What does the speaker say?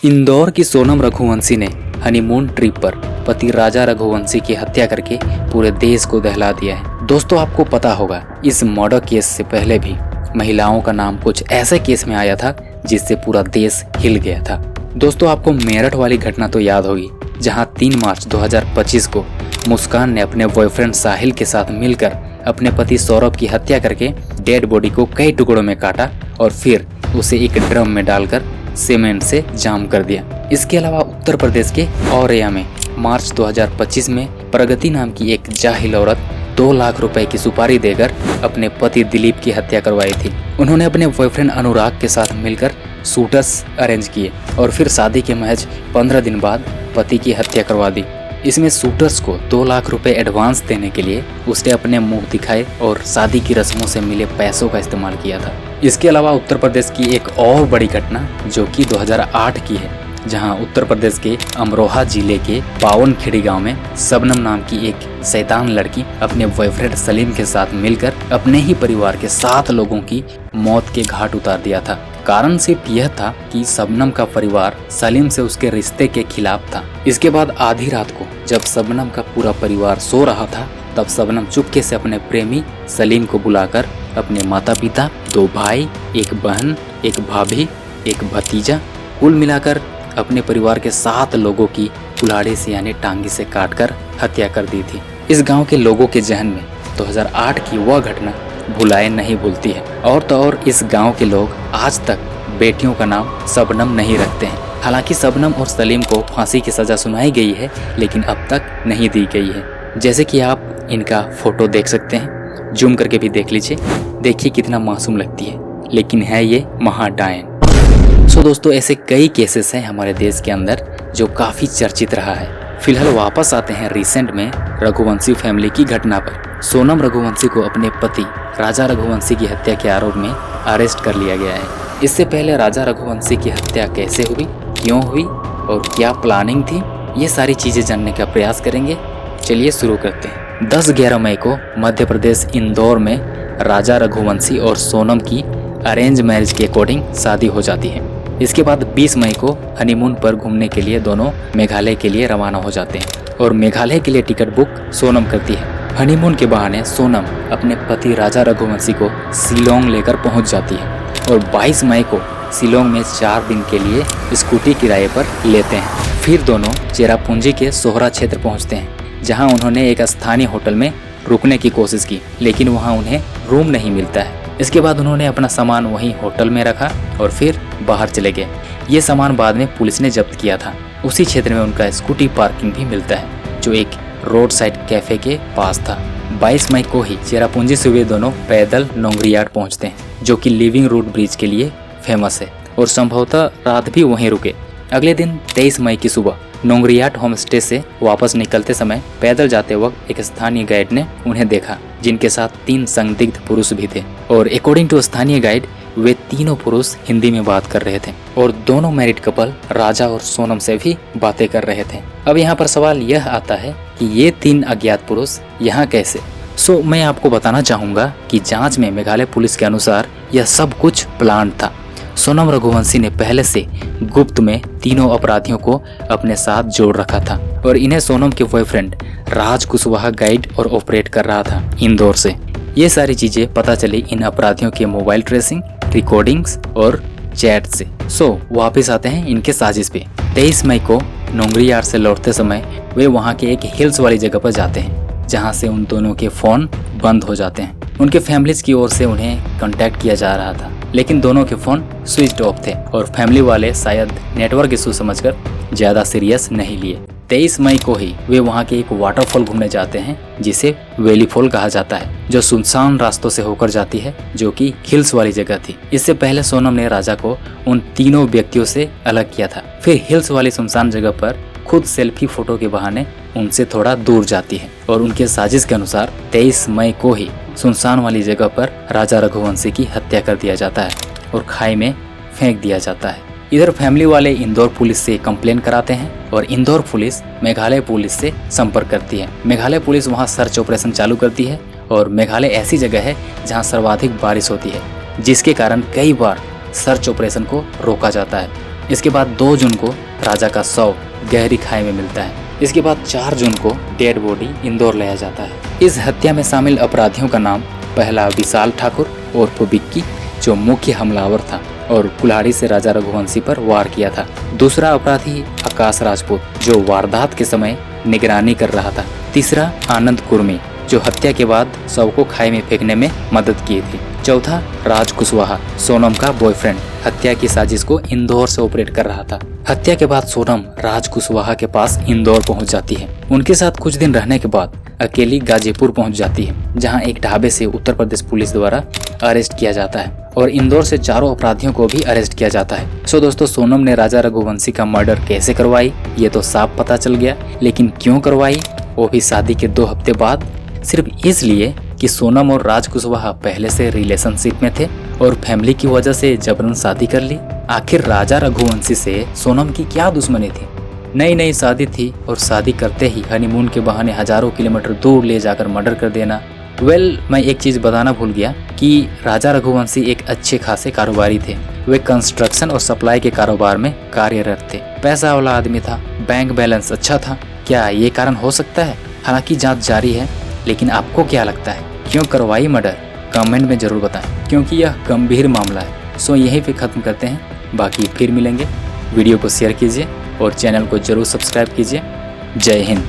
इंदौर की सोनम रघुवंशी ने honeymoon trip पर पति राजा रघुवंशी की हत्या करके पूरे देश को दहला दिया है। दोस्तों, आपको पता होगा इस मर्डर केस से पहले भी महिलाओं का नाम कुछ ऐसे केस में आया था जिससे पूरा देश हिल गया था। दोस्तों, आपको मेरठ वाली घटना तो याद होगी, जहां 3 मार्च 2025 को मुस्कान ने अपने बॉयफ्रेंड साहिल के साथ मिलकर अपने पति सौरभ की हत्या करके डेड बॉडी को कई टुकड़ों में काटा और फिर उसे एक ड्रम में डालकर सीमेंट से जाम कर दिया। इसके अलावा उत्तर प्रदेश के औरैया में मार्च 2025 में प्रगति नाम की एक जाहिल औरत 2 लाख रुपए की सुपारी देकर अपने पति दिलीप की हत्या करवाई थी। उन्होंने अपने बॉयफ्रेंड अनुराग के साथ मिलकर शूटर्स अरेंज किए और फिर शादी के महज 15 दिन बाद पति की हत्या करवा दी। इसमें शूटर्स को 2 लाख रुपए एडवांस देने के लिए उसने अपने मुंह दिखाए और शादी की रस्मों से मिले पैसों का इस्तेमाल किया था। इसके अलावा उत्तर प्रदेश की एक और बड़ी घटना जो कि 2008 की है, जहां उत्तर प्रदेश के अमरोहा जिले के पावनखेड़ी गांव में शबनम नाम की एक शैतान लड़की अपने बॉयफ्रेंड सलीम के साथ मिलकर अपने ही परिवार के 7 लोगों की मौत के घाट उतार दिया था। कारण सिर्फ यह था कि शबनम का परिवार सलीम से उसके रिश्ते के खिलाफ था। इसके बाद आधी रात को जब शबनम का पूरा परिवार सो रहा था, तब शबनम चुपके से अपने प्रेमी सलीम को बुलाकर अपने माता पिता, 2 भाई, 1 बहन, 1 भाभी, 1 भतीजा, कुल मिलाकर अपने परिवार के 7 लोगों की कुल्हाड़ी से यानी टांगी से काटकर हत्या कर दी थी। इस गांव के लोगों के जहन में 2008 की वह घटना भुलाए नहीं भूलती है। और तो और इस गांव के लोग आज तक बेटियों का नाम शबनम नहीं रखते हैं। हालांकि शबनम और सलीम को फांसी की सजा सुनाई गई है, लेकिन अब तक नहीं दी गई है। जैसे कि आप इनका फोटो देख सकते हैं, जूम करके भी देख लीजिए। देखिए कितना मासूम लगती है, लेकिन है ये महाडायन। सो दोस्तों, ऐसे कई केसेस हैं हमारे देश के अंदर जो काफी चर्चित रहा है। फिलहाल वापस आते हैं रिसेंट में रघुवंशी फैमिली की घटना पर। सोनम रघुवंशी को अपने पति राजा रघुवंशी की हत्या के आरोप में अरेस्ट कर लिया गया है। इससे पहले राजा रघुवंशी की हत्या कैसे हुई, क्यों हुई और क्या प्लानिंग थी, ये सारी चीजें जानने का प्रयास करेंगे। चलिए शुरू करते हैं। 10-11 मई को मध्य प्रदेश इंदौर में राजा रघुवंशी और सोनम की अरेंज मैरिज के अकॉर्डिंग शादी हो जाती है। इसके बाद 20 मई को हनीमून पर घूमने के लिए दोनों मेघालय के लिए रवाना हो जाते हैं और मेघालय के लिए टिकट बुक सोनम करती है। हनीमून के बहाने सोनम अपने पति राजा रघुवंशी को शिलोंग लेकर पहुंच जाती है और 22 मई को शिलोंग में 4 दिन के लिए स्कूटी किराए पर लेते हैं। फिर दोनों चेरापूंजी के सोहरा क्षेत्र पहुंचते हैं, जहां उन्होंने एक स्थानीय होटल में रुकने की कोशिश की, लेकिन वहां उन्हें रूम नहीं मिलता है। इसके बाद उन्होंने अपना सामान वहीं होटल में रखा और फिर बाहर चले गए। ये सामान बाद में पुलिस ने जब्त किया था। उसी क्षेत्र में उनका स्कूटी पार्किंग भी मिलता है, जो एक रोड साइड कैफे के पास था। 22 मई को ही चेरापूंजी से वे दोनों पैदल नोंगरियाट पहुंचते हैं, जो कि लिविंग रूट ब्रिज के लिए फेमस है, और संभवतः रात भी वहीं रुके। अगले दिन 23 मई की सुबह नोंगरियाट होम स्टे से वापस निकलते समय पैदल जाते वक्त एक स्थानीय गाइड ने उन्हें देखा, जिनके साथ 3 संदिग्ध पुरुष भी थे। और अकॉर्डिंग टू स्थानीय गाइड, वे तीनों पुरुष हिंदी में बात कर रहे थे और दोनों मैरिड कपल राजा और सोनम से भी बातें कर रहे थे। अब यहाँ पर सवाल यह आता है कि ये 3 अज्ञात पुरुष यहाँ कैसे? मैं आपको बताना चाहूँगा कि जांच में मेघालय पुलिस के अनुसार यह सब कुछ प्लान था। सोनम रघुवंशी ने पहले से गुप्त में तीनों अपराधियों को अपने साथ जोड़ रखा था और इन्हें सोनम के बॉयफ्रेंड राज कुशवाहा गाइड और ऑपरेट कर रहा था इंदौर से। ये सारी चीजें पता चली इन अपराधियों के मोबाइल ट्रेसिंग, रिकॉर्डिंग्स और चैट से। वापस आते हैं इनके साजिश पे। 23 मई को नोंगरियाट से लौटते समय वे वहाँ के एक हिल्स वाली जगह पर जाते हैं, जहाँ से उन दोनों के फोन बंद हो जाते हैं। उनके फैमिलीज की ओर से उन्हें कांटेक्ट किया जा रहा था, लेकिन दोनों के फोन स्विच ऑफ थे और फैमिली वाले शायद नेटवर्क इशू समझकर ज्यादा सीरियस नहीं लिए। 23 मई को ही वे वहां के एक वाटरफॉल घूमने जाते हैं, जिसे वैली फॉल कहा जाता है, जो सुनसान रास्तों से होकर जाती है, जो कि हिल्स वाली जगह थी। इससे पहले सोनम ने राजा को उन तीनों व्यक्तियों से अलग किया था। फिर हिल्स वाली सुनसान जगह पर खुद सेल्फी फोटो के बहाने उनसे थोड़ा दूर जाती है और उनके साजिश के अनुसार 23 मई को ही सुनसान वाली जगह पर राजा रघुवंशी की हत्या कर दिया जाता है और खाई में फेंक दिया जाता है। इधर फैमिली वाले इंदौर पुलिस से कंप्लेन कराते हैं और इंदौर पुलिस मेघालय पुलिस से संपर्क करती है। मेघालय पुलिस वहां सर्च ऑपरेशन चालू करती है और मेघालय ऐसी जगह है जहां सर्वाधिक बारिश होती है, जिसके कारण कई बार सर्च ऑपरेशन को रोका जाता है। इसके बाद 2 जून को राजा का शव गहरी खाई में मिलता है। इसके बाद 4 जून को डेड बॉडी इंदौर लाया जाता है। इस हत्या में शामिल अपराधियों का नाम पहला विशाल ठाकुर उर्फ विक्की, जो मुख्य हमलावर था और कुल्हाड़ी से राजा रघुवंशी पर वार किया था। दूसरा अपराधी आकाश राजपूत, जो वारदात के समय निगरानी कर रहा था। तीसरा आनंद कुर्मी, जो हत्या के बाद शव को खाई में फेंकने में मदद की थी। चौथा राज कुशवाहा, सोनम का बॉयफ्रेंड, हत्या की साजिश को इंदौर से ऑपरेट कर रहा था। हत्या के बाद सोनम राज कुशवाहा के पास इंदौर पहुंच जाती है। उनके साथ कुछ दिन रहने के बाद अकेली गाजीपुर पहुंच जाती है, जहां एक ढाबे से उत्तर प्रदेश पुलिस द्वारा अरेस्ट किया जाता है और इंदौर से 4 अपराधियों को भी अरेस्ट किया जाता है। सो दोस्तों, सोनम ने राजा रघुवंशी का मर्डर कैसे करवाई ये तो साफ पता चल गया, लेकिन क्यों करवाई, वो भी शादी के 2 हफ्ते बाद, सिर्फ इसलिए कि सोनम और राज कुशवाहा पहले से रिलेशनशिप में थे और फैमिली की वजह से जबरन शादी कर ली। आखिर राजा रघुवंशी से सोनम की क्या दुश्मनी थी? नई शादी थी और शादी करते ही हनीमून के बहाने हजारों किलोमीटर दूर ले जाकर मर्डर कर देना। मैं एक चीज बताना भूल गया कि राजा रघुवंशी एक अच्छे खासे कारोबारी थे। वे कंस्ट्रक्शन और सप्लाई के कारोबार में कार्यरत थे। पैसा वाला आदमी था, बैंक बैलेंस अच्छा था। क्या ये कारण हो सकता है? हालांकि जांच जारी है, लेकिन आपको क्या लगता है, क्यों करवाई मर्डर? कमेंट में जरूर बताएं, क्योंकि यह गंभीर मामला है। सो यहीं पे खत्म करते हैं, बाकी फिर मिलेंगे। वीडियो को शेयर कीजिए और चैनल को जरूर सब्सक्राइब कीजिए। जय हिंद।